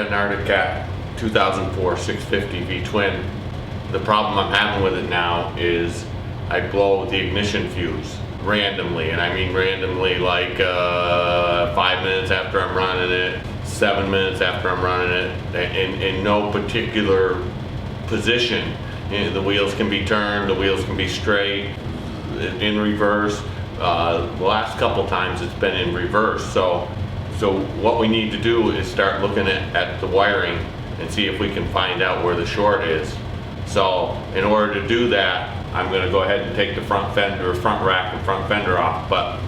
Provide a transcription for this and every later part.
got an Artic 2004 650 V-twin. The problem I'm having with it now is I blow the ignition fuse randomly, and I mean randomly, like 5 minutes after I'm running it, 7 minutes after I'm running it, in no particular position. The wheels can be turned, the wheels can be straight, in reverse. The last couple times it's been in reverse. So what we need to do is start looking at the wiring and see if we can find out where the short is. So in order to do that, I'm going to go ahead and take the front fender, front rack and front fender off. But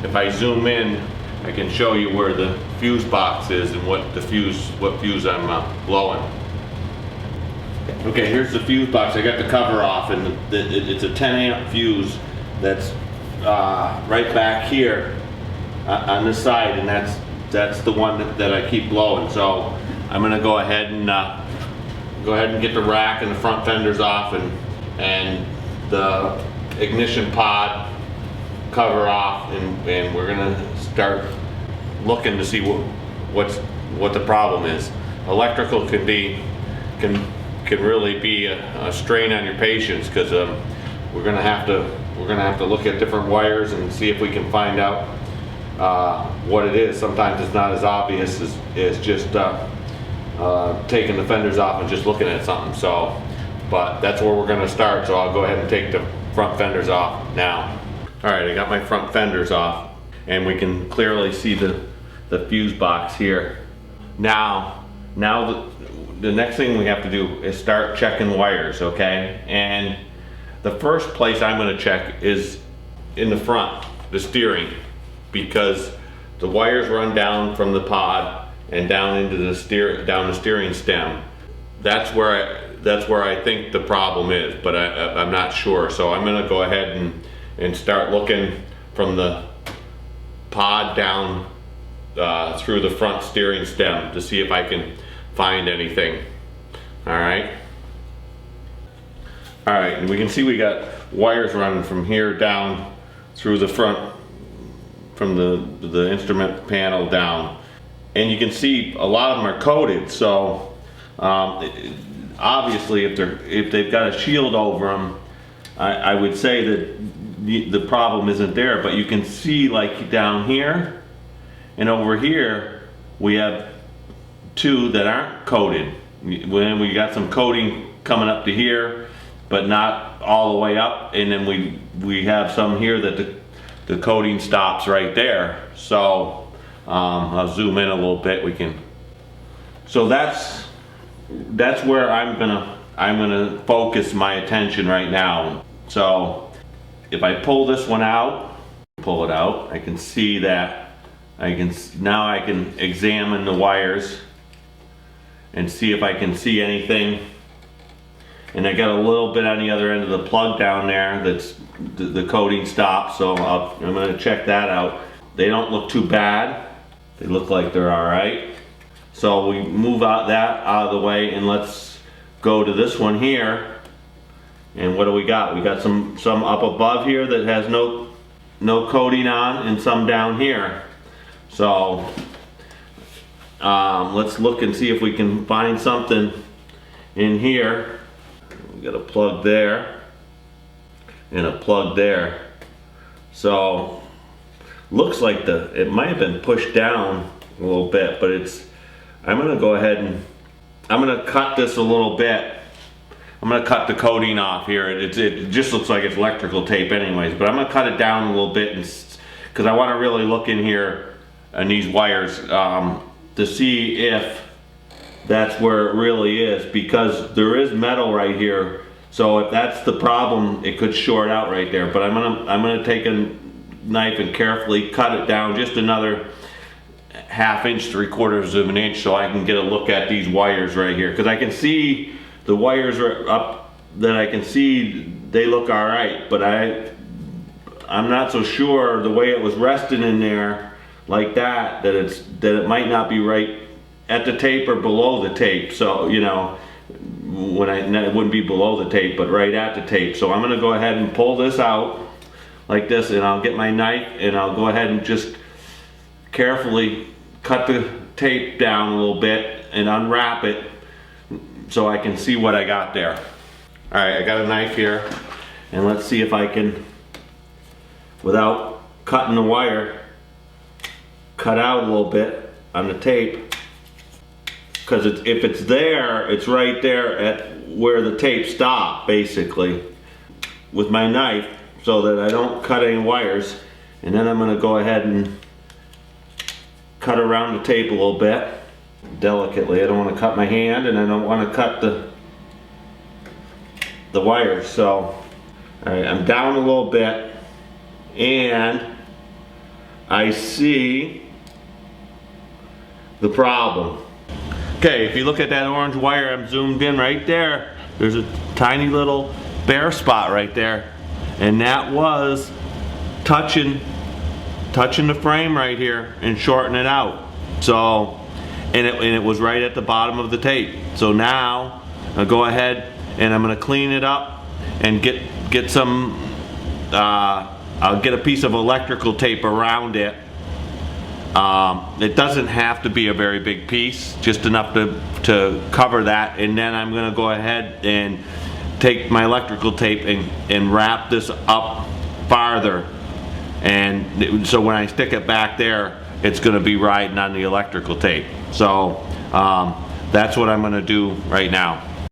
if I zoom in, I can show you where the fuse box is and what fuse I'm blowing. Okay, here's the fuse box. I got the cover off, and it's a 10 amp fuse that's right back here on this side, and that's the one that I keep blowing. So I'm going to go ahead and get the rack and the front fenders off, and the ignition pod cover off, and we're going to start looking to see what the problem is. Electrical can really be a strain on your patience, because we're going to have to look at different wires and see if we can find out what it is. Sometimes it's not as obvious as just taking the fenders off and just looking at something. So, but that's where we're going to start. So I'll go ahead and take the front fenders off now. All right, I got my front fenders off, and we can clearly see the fuse box here. Now the next thing we have to do is start checking wires, okay? And the first place I'm going to check is in the front, the steering, because the wires run down from the pod and down into the steering stem. That's where I think the problem is, but I'm not sure. So I'm going to go ahead and start looking from the pod down through the front steering stem to see if I can find anything. All right, and we can see we got wires running from here down through the front, from the instrument panel down, and you can see a lot of them are coated. So obviously if they've got a shield over them, I would say that the problem isn't there. But you can see, like, down here and over here we have two that aren't coated. When we got some coating coming up to here, but not all the way up, and then we have some here that the coating stops right there. So I'll zoom in a little bit. So that's where I'm gonna focus my attention right now. So if I pull this one out, I can see that now I can examine the wires and see if I can see anything. And I got a little bit on the other end of the plug down there that's the coating stopped, so I'm going to check that out. They don't look too bad. They look like they're all right. So we move that out of the way, and let's go to this one here. And what do we got? We got some up above here that has no coating on, and some down here. So let's look and see if we can find something in here. We got a plug there and a plug there. So looks like it might have been pushed down a little bit, but I'm gonna go ahead and I'm gonna cut this a little bit. I'm gonna cut the coating off here. It just looks like it's electrical tape anyways, but I'm gonna cut it down a little bit, because I want to really look in here on these wires to see if that's where it really is, because there is metal right here. So if that's the problem, it could short out right there. But I'm gonna take a knife and carefully cut it down just another 1/2 inch, 3/4 of an inch, so I can get a look at these wires right here, because I can see the wires are up that I can see. They look all right, but I'm not so sure the way it was resting in there like that it might not be right at the tape or below the tape. So, you know, it wouldn't be below the tape, but right at the tape. So I'm going to go ahead and pull this out like this, and I'll get my knife and I'll go ahead and just carefully cut the tape down a little bit and unwrap it so I can see what I got there. All right, I got a knife here, and let's see if I can, without cutting the wire, cut out a little bit on the tape. Because if it's there, it's right there at where the tape stopped, basically, with my knife, so that I don't cut any wires. And then I'm going to go ahead and cut around the tape a little bit, delicately. I don't want to cut my hand, and I don't want to cut the wires. So, all right, I'm down a little bit, and I see the problem. Okay, if you look at that orange wire, I'm zoomed in right there. There's a tiny little bare spot right there, and that was touching the frame right here and shorting it out. So, and it was right at the bottom of the tape. So now I'll go ahead and I'm going to clean it up and get some. I'll get a piece of electrical tape around it. It doesn't have to be a very big piece, just enough to cover that, and then I'm going to go ahead and take my electrical tape and wrap this up farther, and so when I stick it back there, it's going to be riding on the electrical tape. So that's what I'm going to do right now.